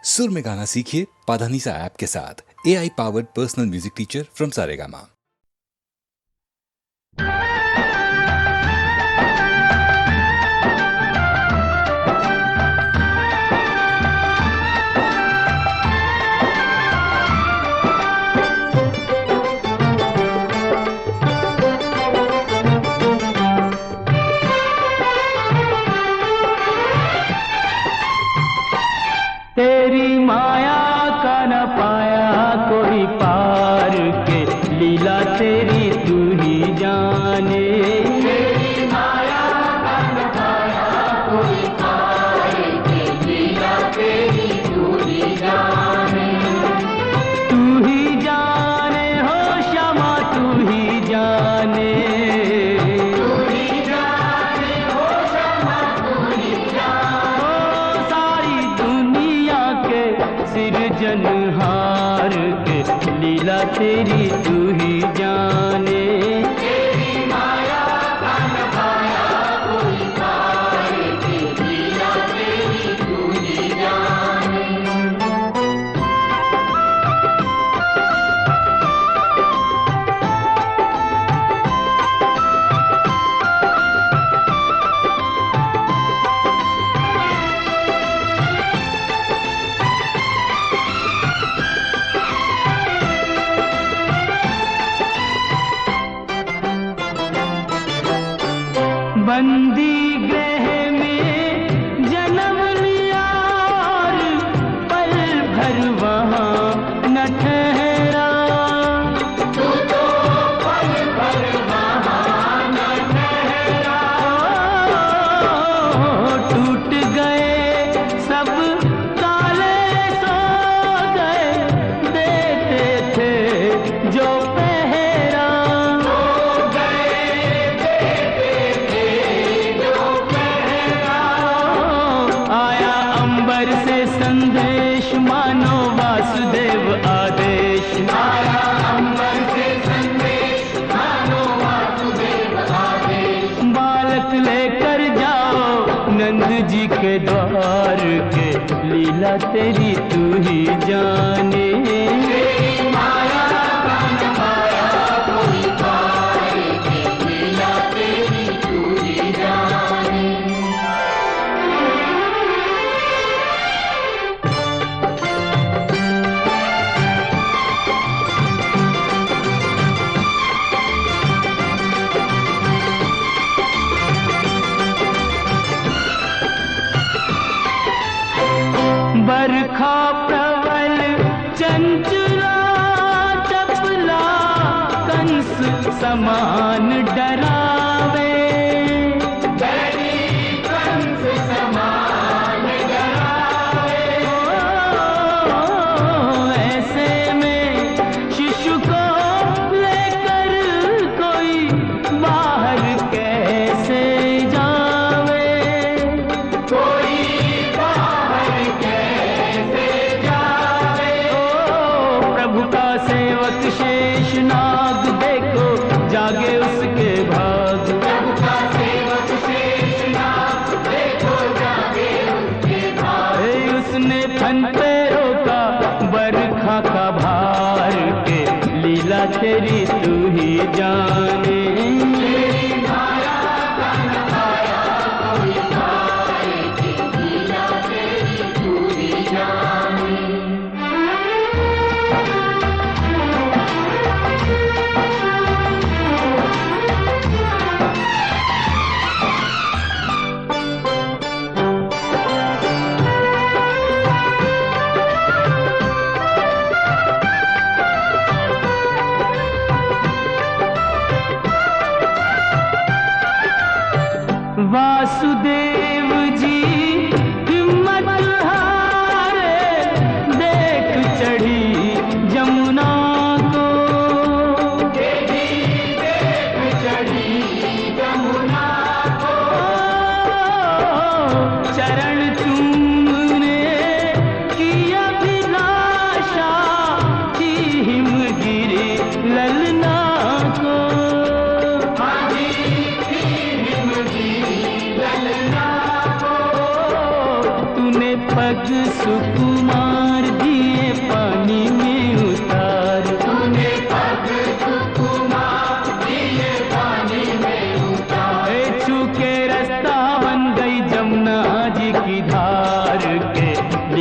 सुर में गाना सीखिए पाधानीसा ऐप के साथ। AI powered personal music teacher from Saregama. तेरी माया का न पाया कोई पार के, लीला तेरी तू ही जाने। तेरी माया का न पाया कोई पार के, लीला तेरी तू ही जाने। तू ही जाने हो श्यामा, तू ही जाने। सिरजनहार के, लीला तेरी तू ही जाने। तेरी माया का न पाया कोई पार के, लीला तेरी तू ही जाने। बंदी गृह में जन्म लिया और पल भर वहाँ न ठहरा। तू तो पल भर वहाँ न ठहरा। टूट गए सब ताले, सो गए देते थे जो पहरा। से संदेश मानो वासुदेव आदेश। आया अंबर से संदेश मानो वासुदेव आदेश। बालक लेकर जाओ नंद जी के द्वार के, लीला तेरी तू ही जाने। तेरी माया का न पाया कोई पार के, लीला तेरी तू ही जाने। बरखा प्रबल चंचला चपला, कंस समान डरावे। कंस समान डरावे। ऐसे में शिशु को लेकर कोई बाहर कैसे जावे। कोई शेष नाग देखो जागे उसके भाग। प्रभु का सेवक शेष नाग देखो जागे उसके भाग। उसने फन पे रोका बरखा का भार के, लीला तेरी तू ही जाने। तेरी माया का न पाया कोई पार के, लीला तेरी तू ही जाने।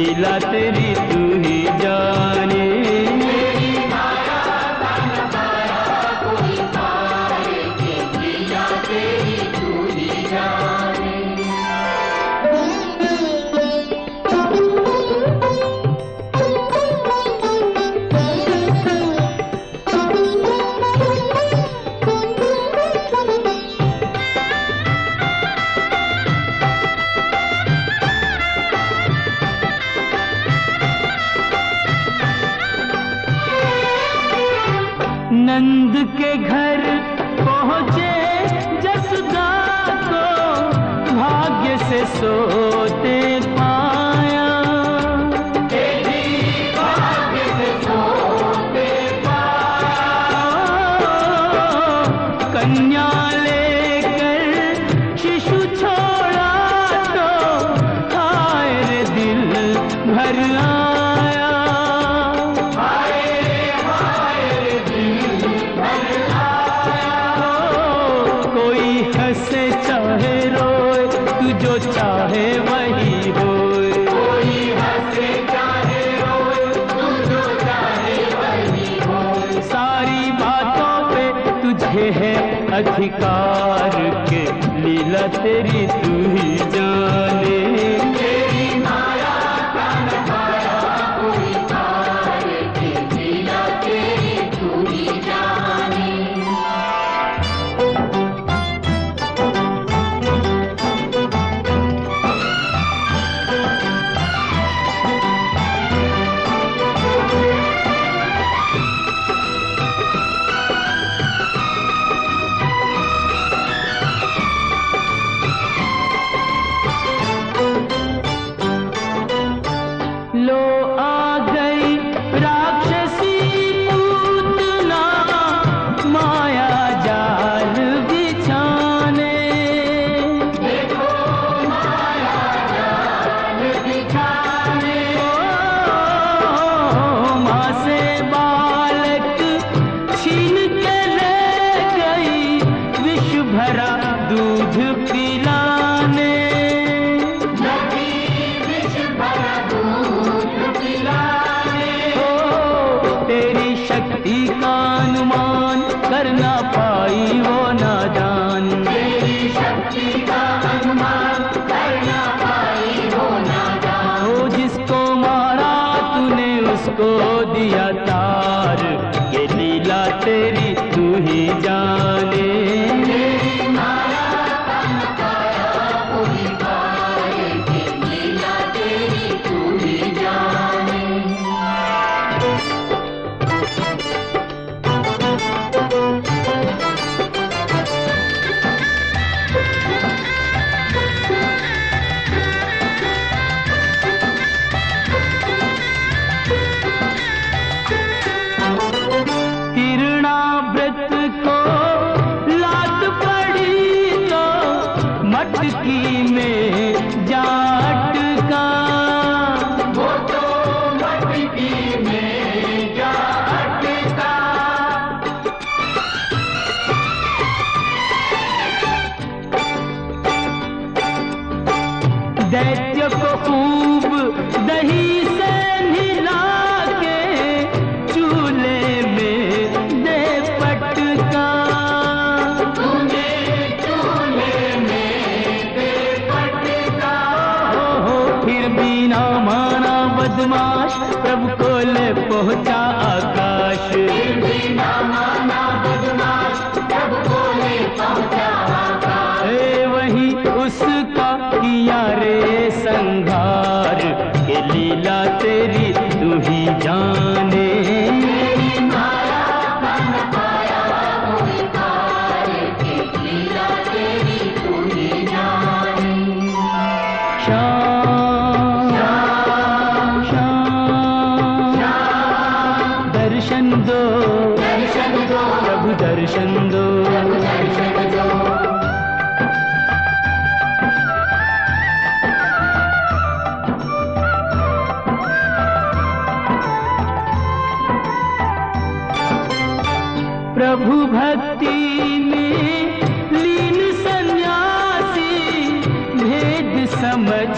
लीला तेरी तू ही जाने। नंद के घर पहुँचे जसोदा को भाग्य से सोते पाया। भाग्य से सोते पाया। कन्या लेकर शिशु छोड़ा तो हाय रे दिल भर आया। हंसे चाहे रोए तू जो चाहे वही होए। कोई हंसे चाहे रोए तू जो चाहे वही होए। सारी बातों पे तुझे है अधिकार के लीला तेरी तू ही जाने। तेरी माया का नजारा कोई पार के लीला तेरी तू ही जाने। लो आ गई राक्षसी पूतना माया जाल बिछाने। देखो माया जाल बिछाने। माँ से बालक छीन के ले गई विष भरा दूध पिलाने। तेरी शक्ति का अनुमान कर ना पाई वो नादान। तेरी शक्ति का अनुमान कर ना पाई वो नादान। ओ जिसको मारा तूने उसको दिया तार। ये लीला तेरी तू ही जाने। तेरी माया का नजारा कोई पार के लीला तेरी तू ही जाने। तिरणाव्रत को लात पड़ी तो मटकी में जा अटका। वो तो मटकी में जा अटका। दैत्य को खूब दही से नहला के चूल्हे में दे पटका। तूने चूल्हे में दे पटका। हो फिर भी ना माना बदमाश प्रभु को ले पहुँचा आकाश। फिर भी ना माना बदमाश प्रभु को ले पहुँचा आकाश। वही उसका किया रे संघार। के लीला तेरी तू ही जाने। तेरी माया का नजारा कोई पार के लीला तेरी तू ही जाने। श्याम श्याम श्याम दर्शन दो प्रभु दर्शन दो। प्रभु भक्ति में लीन सन्यासी भेद समझ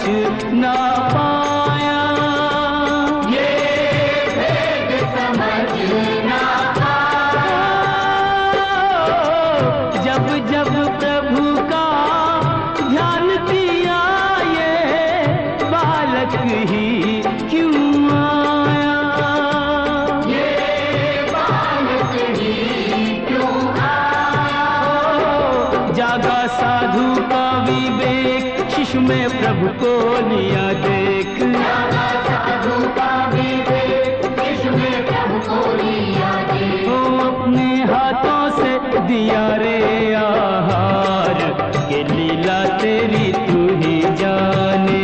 ना पाया। में प्रभु को लिया देख, साधु का भी देख, विश्व में प्रभु को लिया देख। ओ अपने हाथों से दिया रे आहार, के लीला तेरी तू ही जाने।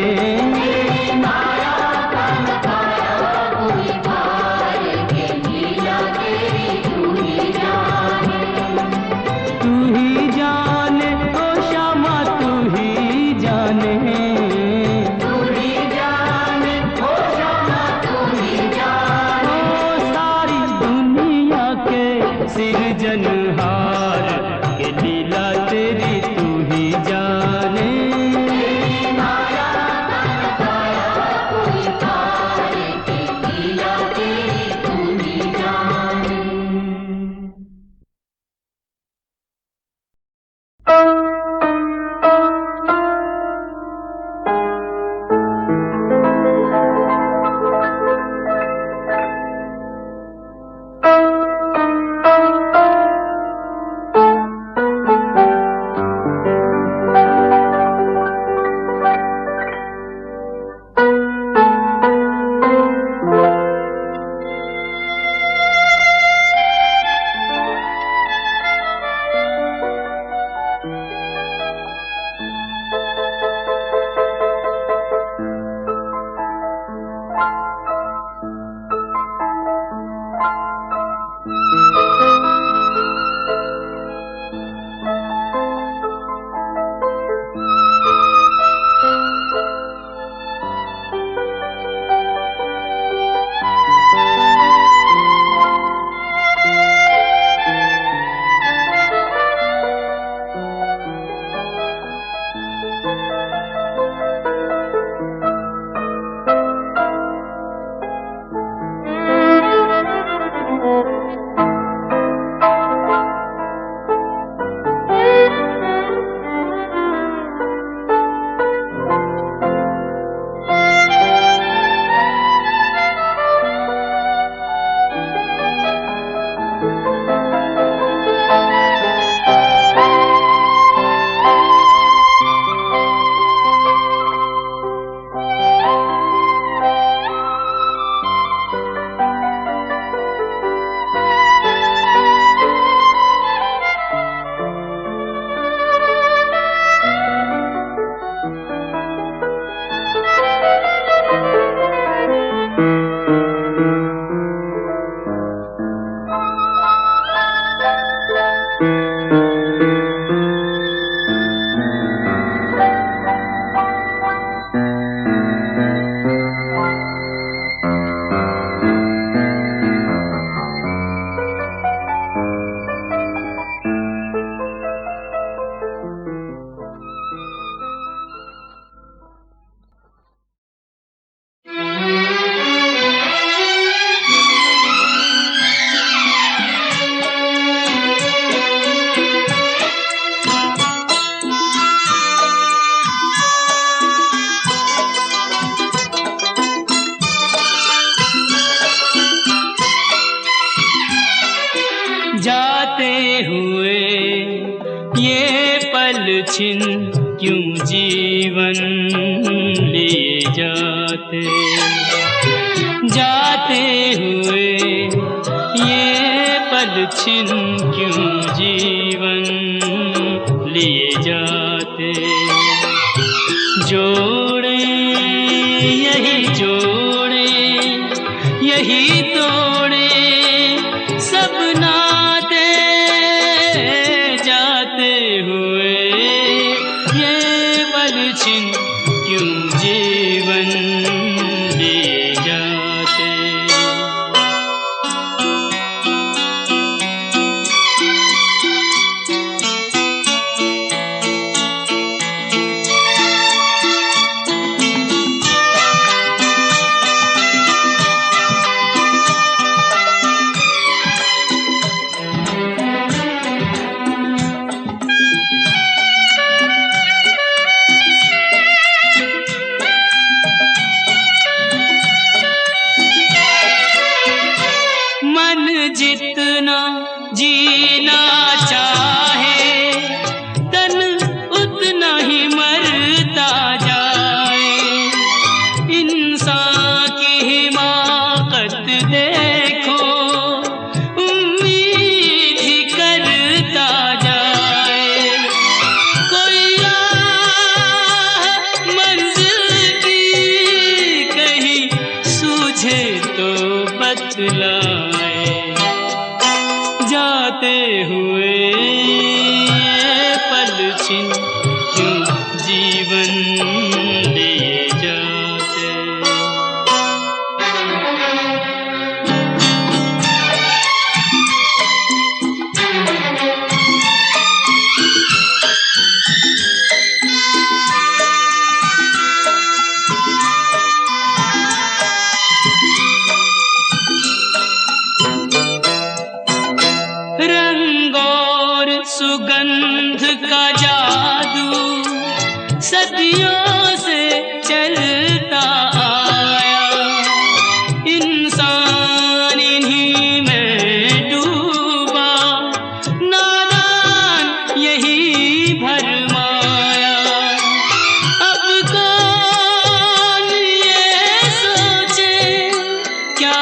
छिन क्यों जीवन लिए जाते जाते हुए ये पल छिन क्यों जीवन लिए जाते। जोड़े यही तोड़े सब नाते जाते हुए ये पल छिन क्यों जीवन लिए जाते। जितना जीना चाहे तन उतना ही मरता जा। तो बतलाए, जाते हुए पल छिन क्यों जीवन लिए जाते। रंग और सुगंध का जादू सदियों से चलता आया, इंसान इन्हीं में डूबा, नादान यही भरमाया। अब कौन ये सोचे क्या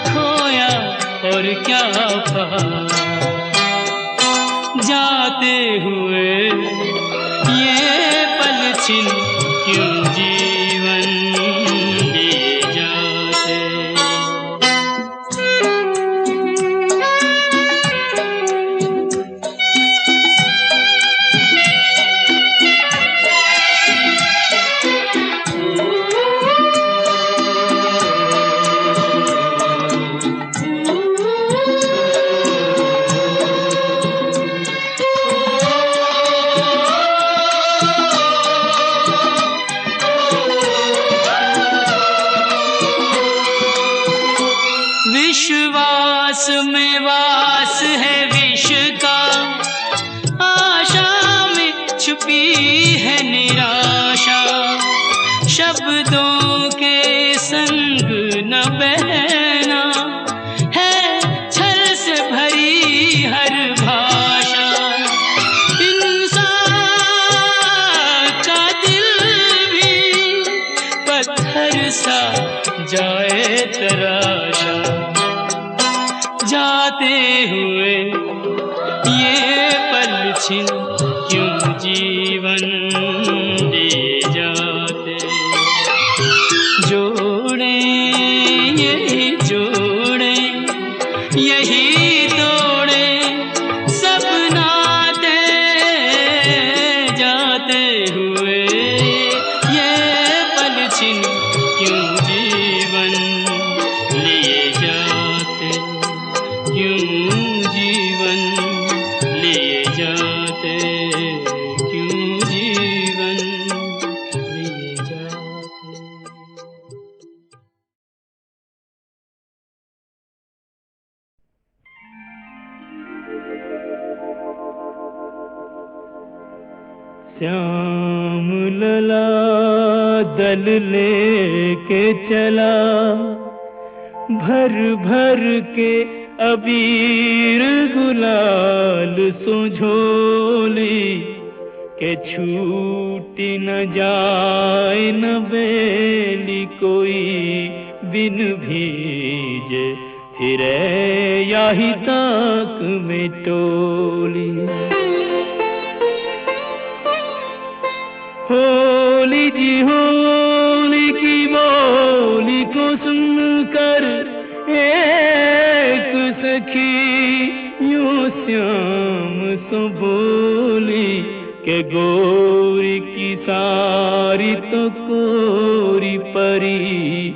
खोया और क्या पाया, जाते हुए ये पल छिन क्यों जीवन लिए जाते। विश्वास में वास है विष का, आशा में छुपी है निराशा, शब्दों के संग न बहना है छल से भरी हर भाषा। इंसान का दिल भी पत्थर सा जाए तराशा, जाते हुए ये पल छिन क्यों जीवन लिए जाते। जोड़े यही जोड़े यही तोड़े सब नाते, जाते हुए ये पल छिन क्यों जीवन लिए जाते, क्यों जीवन लिए जाते, क्यों जीवन लिए जाते। श्याम लला दल लेके चला, भर भर के अबीर गुलाल सुझोली, के छूटी न जाए न बेली कोई बिन भीजे, फिरे याही ताक में टोली। होली जी होली की बोली को सुनकर एक सखी यूं श्याम सो बोली, के गोरी की सारी तो कोरी परी,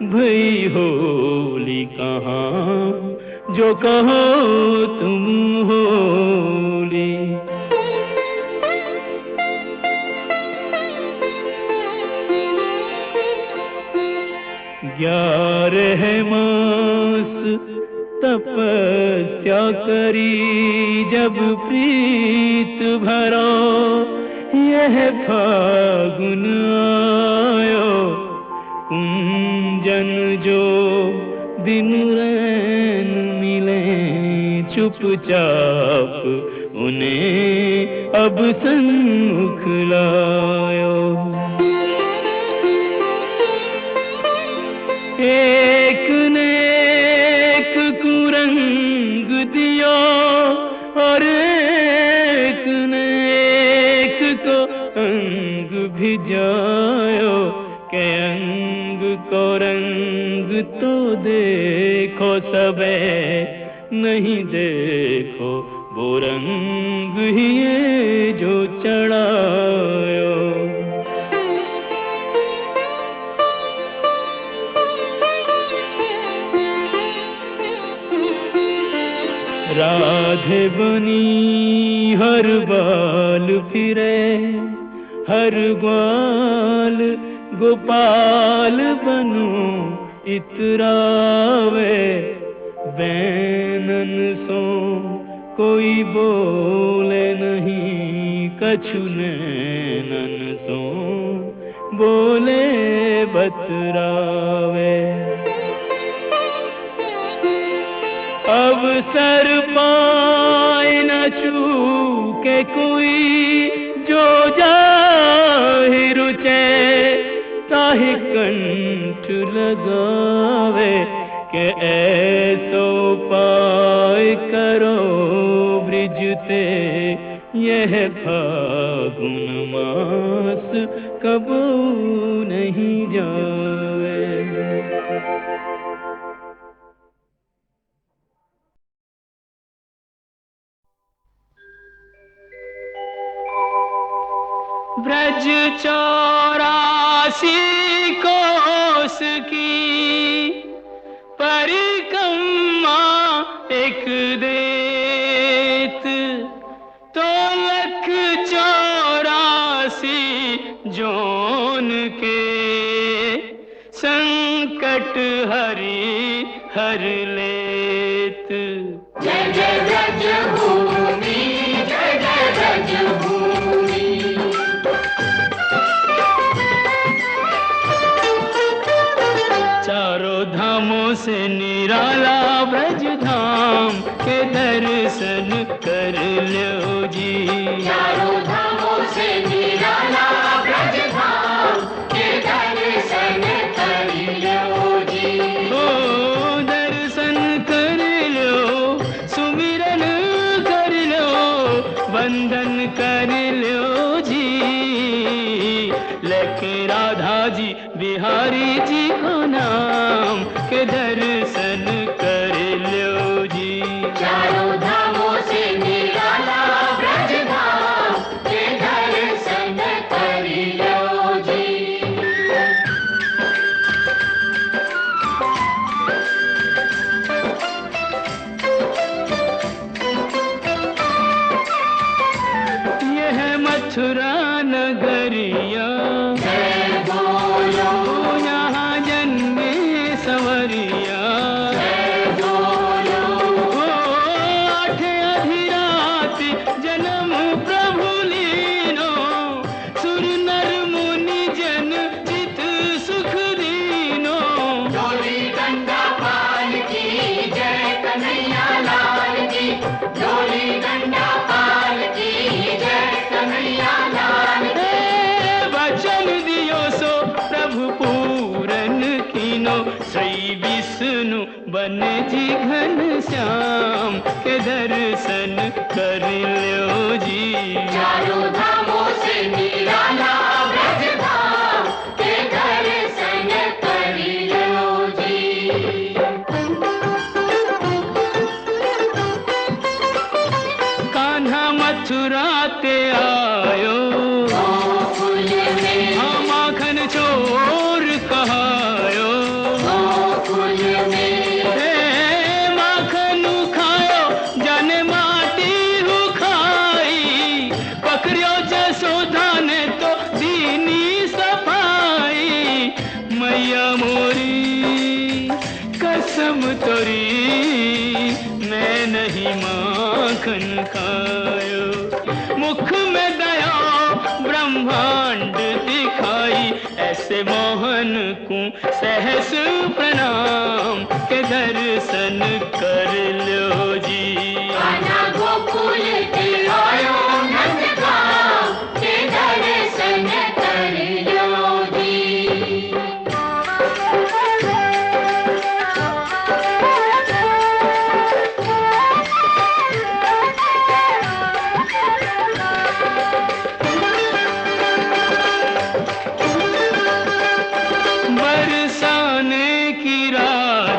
भई होली कहाँ जो कहो तुम होली। 11 मास तपस्या करी जब प्रीत भरो, यह फागुन आयो कुंजन जो दिन रैन मिले चुपचाप उन्हें अब सन्मुख लायो। एक ने एक कुरंग दियो और एक ने एक को अंग भिजायो, के अंग को रंग तो देखो सबे नहीं देखो वो रंग ही ये जो चढ़ायो। राधे बनी हर बाल फिरे, हर ग्वाल गोपाल बनूं इतरावे। बैनन सो कोई बोले नहीं, कछु नैनन सो बोले बतरावे। अवसर पाए न चूके कोई, जो जाहि रुचे ताहि कंठ लगावे। के ऐसो पाए करो ब्रिजते, यह फागुन मास कबू नहीं जावे। ब्रज 84 कोस की परिक्रमा एक देत, तो 184 जोन के संकट हरि हर लेत। जय जय ब्रज भूमि, जय जय ब्रज भूमि। चारों धामों से निराला ब्रज धाम के दर्शन कर लो जी। चारों धामों से निराला ब्रज धाम के दर्शन कर लो जी। ओ दर्शन कर लो, सुमिरन कर लो, वंदन कर लो जी। लेके राधा जी बिहारी जी को नाम के दर्शन कर लो जी। चारों धामों से निराला ब्रज धाम के दर्शन कर लो जी। यह मथुरा नगरिया, यहाँ जन्मे संवरिया। ओ आठ अधिरात जन्म प्रभु लीनो, सुर नर मुनि जन चित सुख दीनो। डोली डंडा पाल की जय कन्हैया लाल की, डोली डंडा पाल की जय कन्हैया लाल की। वचन दियो सो प्रभु पूरन कीनो, श्री विष्णु बन जी घन श्याम के दर्शन कर लो जी। चारों धामों से निराला ब्रज धाम के दर्शन कर लो जी। कान्हा मथुरा ते आयो, माखन चोर कहायो। माखन खायो जन माटी हु खाई, पकड़ियो जसोदा ने तो दीनी सफाई। मैया मोरी कसम तोरी, मैं नहीं माखन खायो। मुख में दया ब्रह्मांड दिखाई, ऐसे मोहन को सहस प्रणाम के दर्शन कर लो जी। गोकुल के आयो नंदगांव के दर्शन कर लो जी। बरसाने की राह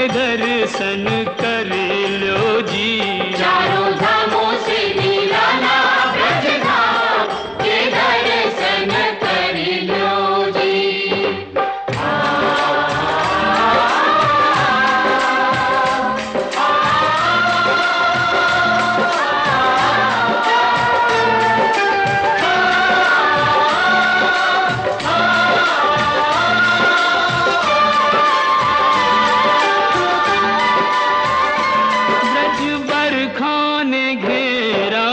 के दर्शन कर लो जी। चारों धामों से निराला ब्रज धाम के दर्शन कर लो जी। ब्रज बरखा ने घेरा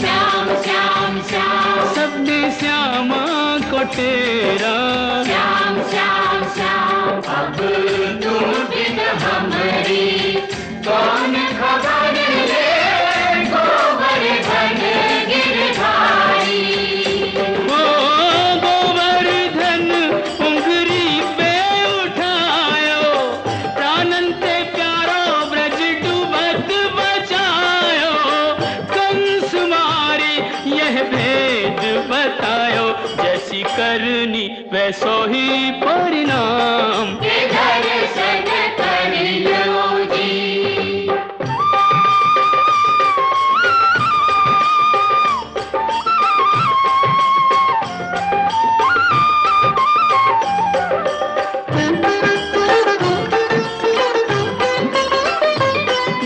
श्याम श्याम श्याम सबने श्यामा को तेरा। श्याम श्याम श्याम अब तुम बिन हमारी कौन खबर ले गोवर्धन गिरधारी। ओ गोवर्धन उंगरी पे उठायो प्राणन ते प्यारो ब्रज डूबत बचायो। कंस मारे यह भेद बतायो जैसी करनी वैसो ही परिणाम। के दर्शन कर लो जी।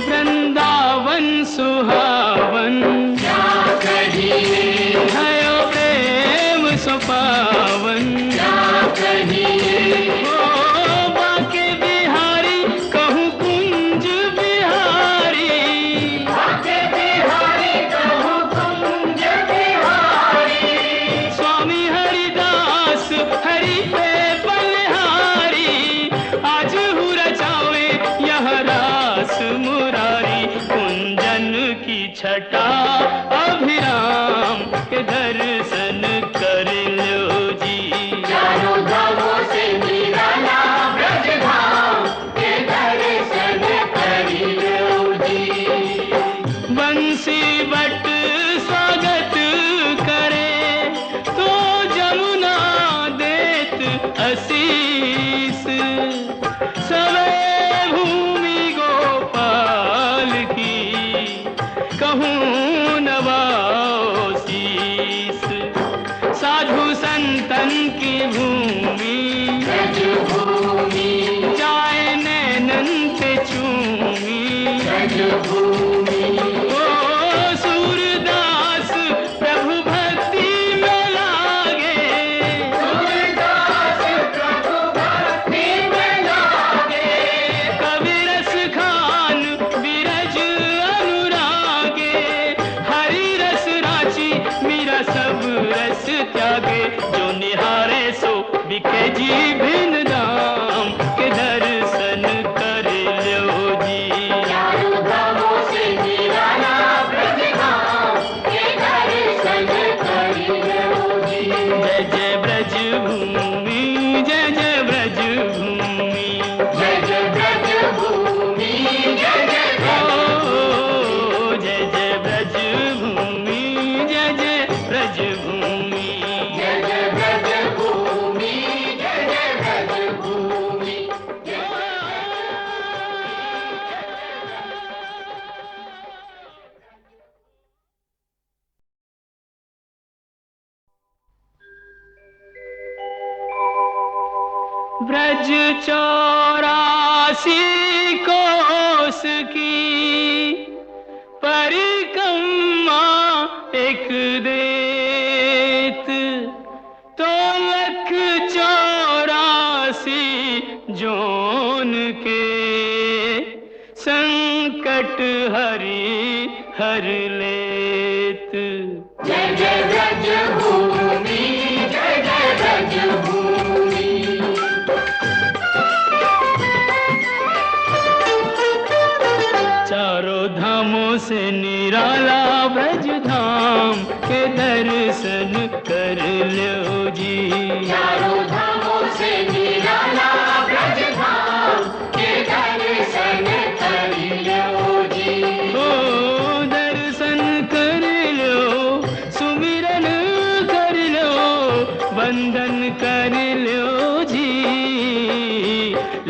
वृंदावन सुहावन क्या कहिए भयो प्रेम सुपावन। क्या कहिए ओ बाके बिहारी कहूँ कुंज बिहारी। बाके बिहारी कहूँ कुंज बिहारी। स्वामी हरिदास हरि पे बलिहारी। आज हूँ रचावे यह रास मुरारी। कुंजन की छटा अभिराम के दर्शन कर लो जी। चारों धामों से निराला ब्रज धाम के दर्शन कर लो जी। बंसी बट स्वागत करे तो जमुना देत आशीष। सवे भूमि गोपाल की कहूँ नवाओ शीस। साधु संतन की भूमि ब्रज भूमि जाए नैनन पे चूमी। ब्रज भूमि ओ सूरदास प्रभु भक्ति में लागे। सूरदास प्रभु भक्ति में लागे। कवि रस खान विरज अनुरागे। हरि रस राची मीरा सब रस त्यागे। जो निहारे सो बिके जी भिन्न दाम के दर्शन कर लो जी। चारों धामों से निराला ब्रज धाम के दर्शन कर लो जी। जय जय ब्रज भूमि जय जय ब्रज भूमि। जय जय ब्रज भूमि जय जय ओ जय जय ब्रज भूमि जय जय ब्रज भूमि। जय जय ब्रज भूमि जय जय ब्रज भूमि। ब्रज 84 कोस की परिक्रमा एक देत। तो लख 84 जोन के संकट हरि हर लेत। जय जय ब्रज भूमि जय जय ब्रज भूमि। चारों धामों से निराला ब्रज धाम के दर्शन कर लो जी। चारों धामों से निराला ब्रज धाम के दर्शन कर लो जी। ओ दर्शन कर लो सुमिरन कर लो वंदन कर लो जी।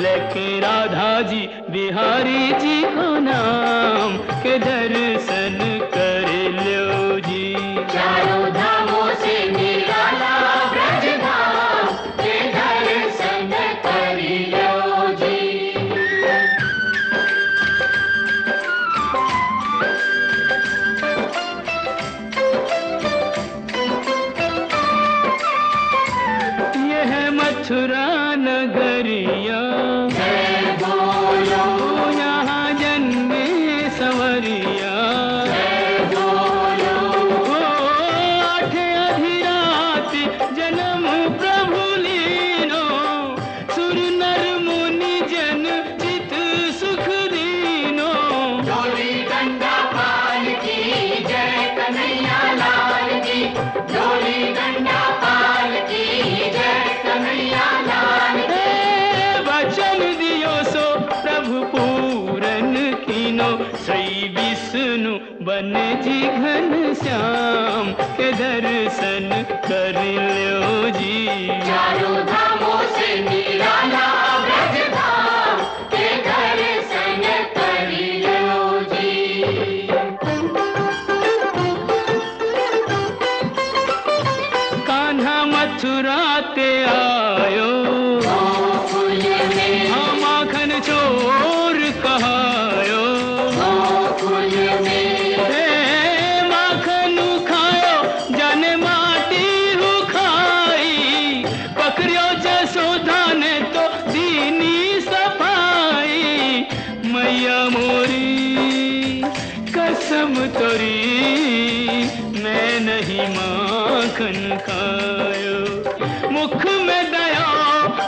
लेके राधा जी बिहारी जी को नाम के दर्शन कर लो जी। चारों धामों से निराला ब्रज धाम के दर्शन कर लो जी। यह मथुरा नगरिया जय बोलो यहाँ जन्मे संवरिया। जय बोलो ओ आठ अधिराति जन्म प्रभु लीनो, सुर नर मुनि जन चित सुख दीनो। डोली डंडा पाल की जय कन्हैया लाल की। डोली डंडा पाल की जय कन्हैया लाल की। हे वचन दियो सो प्रभु पूरन कीनो, श्री विष्णु बन जी घन श्याम के दर्शन कर लो जी। चारों धामों से निराला ब्रज धाम के दर्शन कर लो जी। कान्हा मथुरा ते आयो, गोकुल में हाँ माखन चोर कहायो। गोकुल में हे माखन खायो जाने माटी हु खाई, पकड़ियो जसोदा ने तो दीनी सफाई। मैया मोरी कसम तोरी मैं नहीं माखन खायो। मुख में दया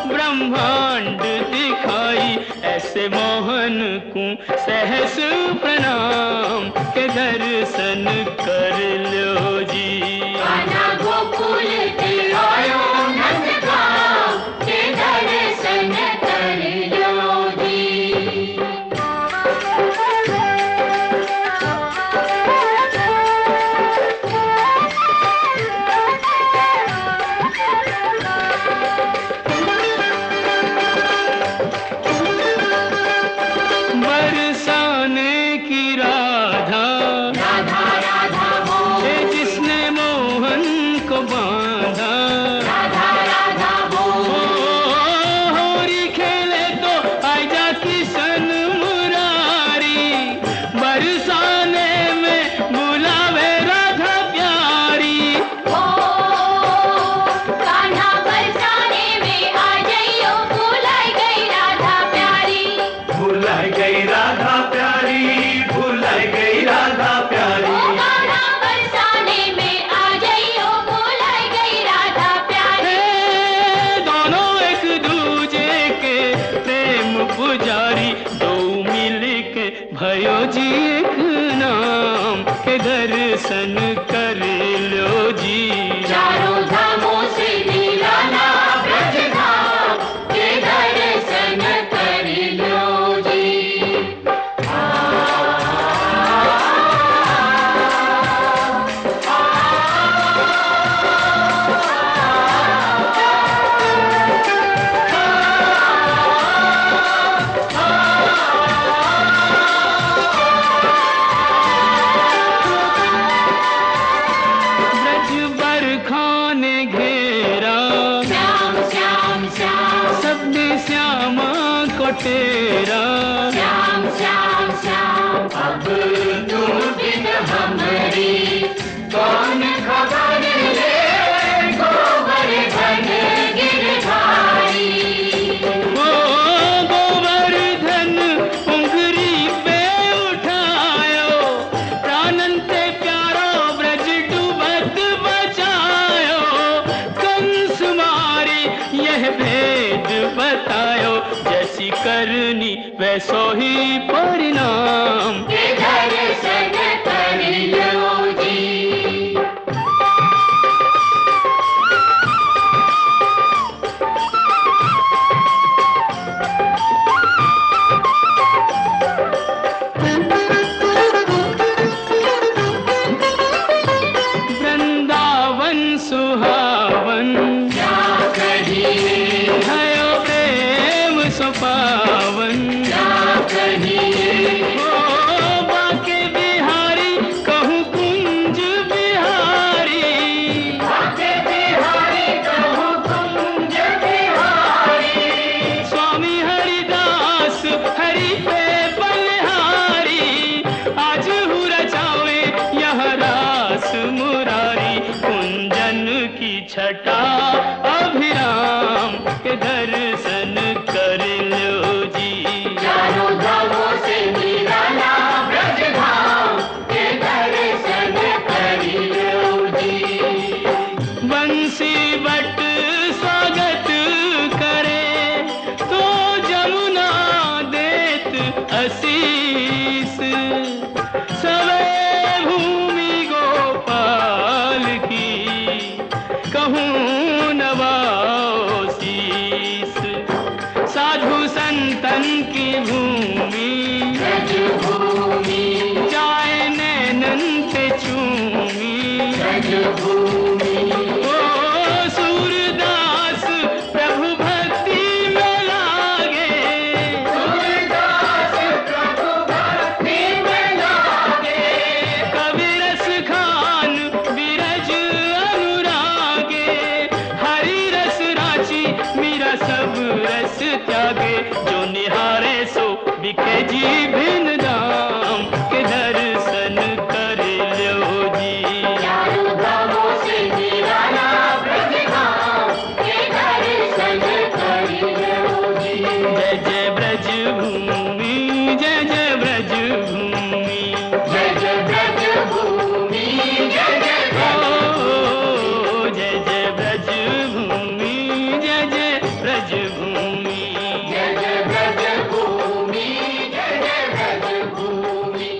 ब्रह्मांड दिखाई, ऐसे मोहन को सहस प्रणाम के दर्शन कर लो जी। कान्हा गोकुल के आयो नंदगांव के दर्शन कर लो जी। बरसाने की राधा राधा राधा बोल है जिसने मोहन को बांधा। राधा राधा बोल ओ होरी खेले तो आजा किशन मुरारी, बरसाने में बुलावे राधा प्यारी। ओ कान्हा बरसाने में आ जाइयो, भुलाई गई राधा प्यारी। भुलाई गई राधा प्यारी, भुलाई गई राधा ओ प्यारी। कान्हा बरसाने में आ जाइयो, भुलाई गई राधा प्यारी। हे दोनों एक दूजे के प्रेम पुजारी, दो मिल के भयो जी एक नाम के दर्शन कर लो जी। चारों धामों से निराला ब्रज धाम के दर्शन कर लो जी। ब्रज बरखा ने घेरा, श्याम श्याम श्याम सबने श्यामा को तेरा। श्याम श्याम श्याम। अब तुम बिन हमरी कौन खबर ले, गोवर्धन गिरधारी। ओ गोवर्धन उंगरी पे उठायो, प्राणन ते प्यारो ब्रज डूबत बचायो। कंस मारी यह भेद बतायो, जैसी करनी वैसो ही परिणाम। के दर्शन कर लो जी। वृंदावन सुहावन क्या कहिए भयो प्रेम सुपावन। कहिए। ओ बाके बिहारी कहूँ कुंज बिहारी, बाके बिहारी कहूँ कुंज बिहारी। स्वामी हरिदास हरि पे बलिहारी, आज हूँ रचावे यह रास मुरारी। कुंजन की छटा अभिराम के दर्शन कर लो जी। चारों धामों से निराला ब्रज धाम के दर्शन करियो जी। बंसी बट स्वागत करे तो जमुना देत आशीष, सवे भूमि गोपाल की कहूँ नवाओ शीस। साधु संतन की भूमि ब्रज भूमि, जाए नैनन पे चूमी। ब्रज भूमि, ओ सूरदास प्रभु भक्ति में लागे, सूरदास प्रभु भक्ति में लागे। कवि रस खान विरज अनुरागे, हरि रस राची मीरा सब रस त्यागे। जो निहारे सो बिके जी भिन्न दाम के दर्शन कर लो जी। चारों धामों से निराला ब्रज धाम के दर्शन करियो जी। जय जय ब्रज भूमि, जय जय ब्रज भूमि। जय जय ब्रज भूमि, जय जय ब्रज ओ जय जय ब्रज भूमि, जय जय ब्रज भूमि। जय जय ब्रज भूमि, जय जय ब्रज भूमि।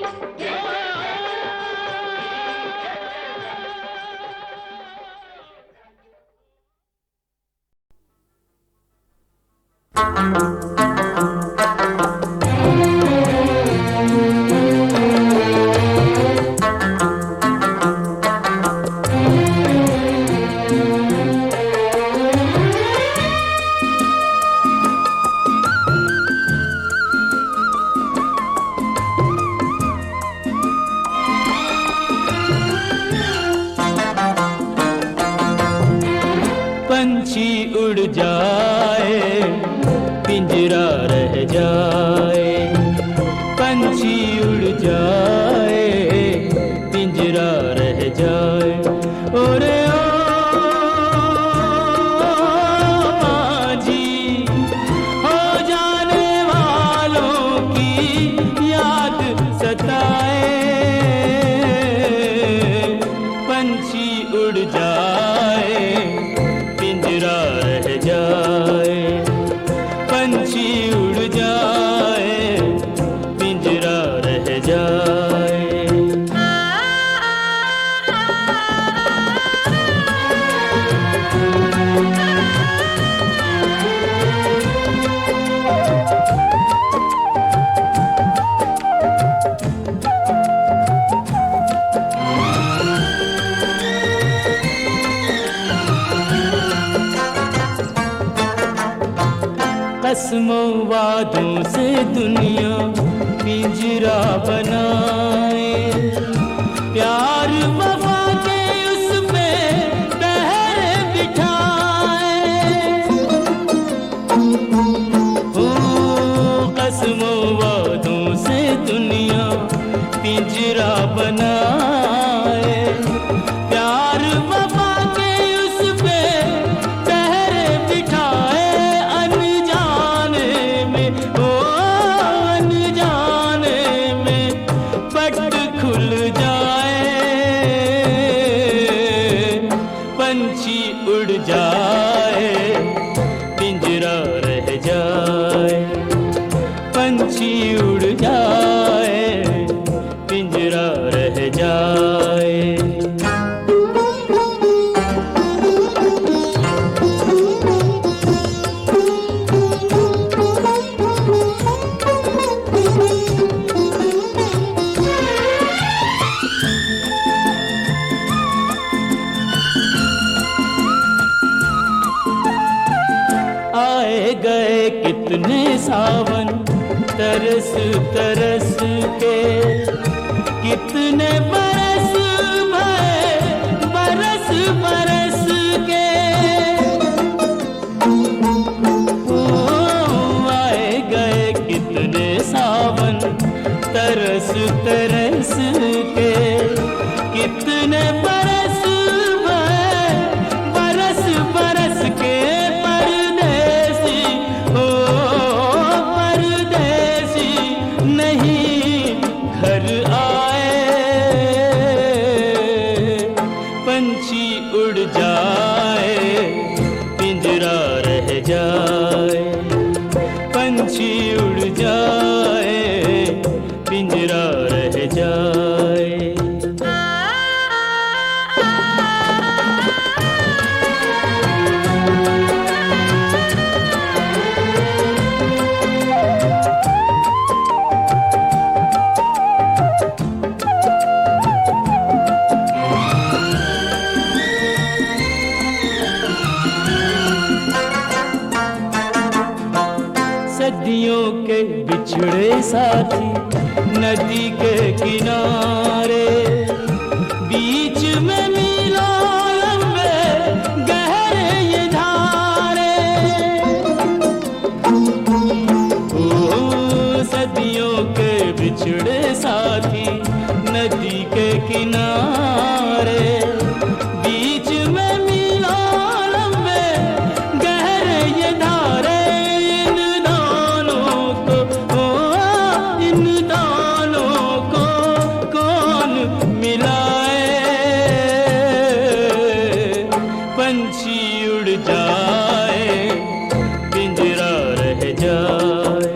पंछी उड़ जाए पिंजरा रह जाए, पंछी उड़ जाए पिंजरा रह जाए। ओरे ओ माझी हो जाने वालों की याद सताए, पंछी उड़ जाए पिंजरा रह जाए, पंछी उड़ जाए पिंजरा रह जाए। कसमों वादों से दुनिया पिंजरा बनाए, प्यार वफा के उस पे पहरे बिठाए। ओ कसमों वादों से दुनिया पिंजरा बनाए, प्यार वफा के उस पे पहरे बिठाए। अनजाने में ओ अनजाने में बट तरस तरस के कितने बरस भये, बरस बरस के आए गए कितने सावन तरस तरस के कितने बरस भये, बरस बरस के परदेसी हो परदेसी नहीं घर आए। पंछी उड़ जाए पिंजरा रह जाए, पंछी उड़ जाए पिंजरा रह जाए। सदियों के बिछड़े साथी नदी के किनारे, बीच में मीलों लंबे गहरे ये धारे। ओ सदियों के बिछड़े साथी नदी के किनारे, बीच में मीलों लंबे गहरे ये धारे। इन दोनों को कौन मिलाए। पंछी उड़ जाए पिंजरा रह जाए,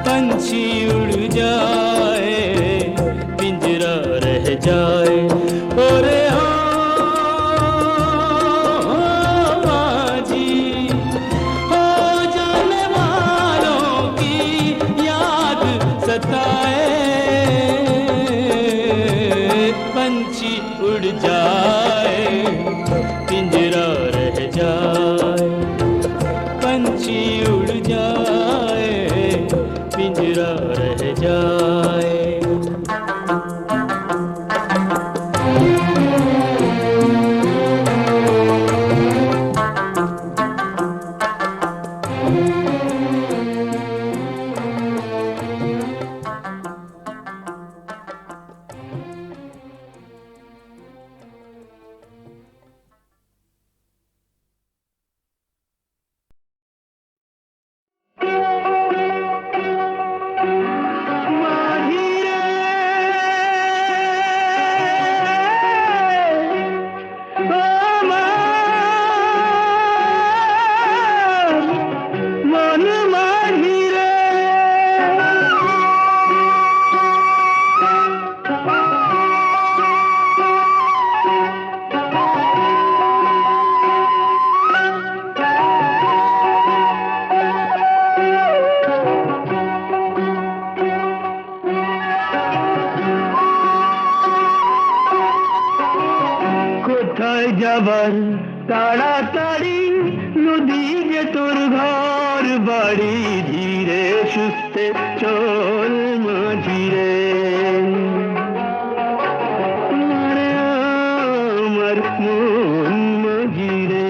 पंछी उड़ जाए पिंजरा रह जाए। और बाजी हो जाने वालों की याद सताए। पंछी उड़ जाए पिंजरा रह जाए, पंछी उड़ जाए पिंजरा रह जाए। যাবার তাড়াতাড়ি নদীকে তোর ঘর বাড়ি ধীরে সুস্থে চল মাঝিরে আমার মন মাঝিরে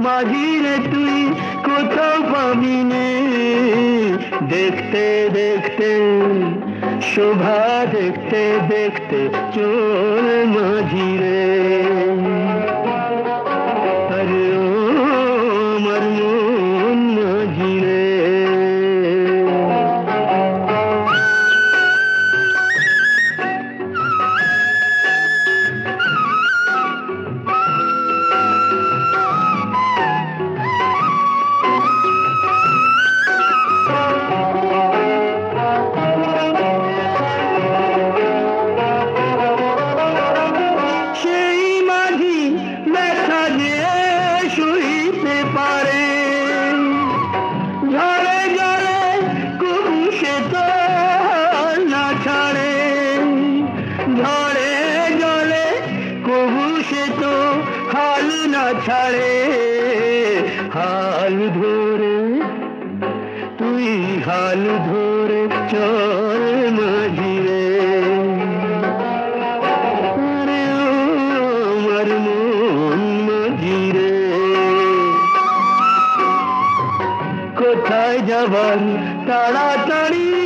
মাঝিরে তুই কোথাও পাবি নে দেখতে দেখতে শোভা দেখতে দেখতে চল মাঝিরে আরে ও আমার মন মাঝিরে সে তো হাল না ছাড়ে, হাল ধরে তুই হাল ধরে চল মাঝিরে। আরে ও আমার মন মাঝিরে, কোথায় যাবার তাড়াতাড়ি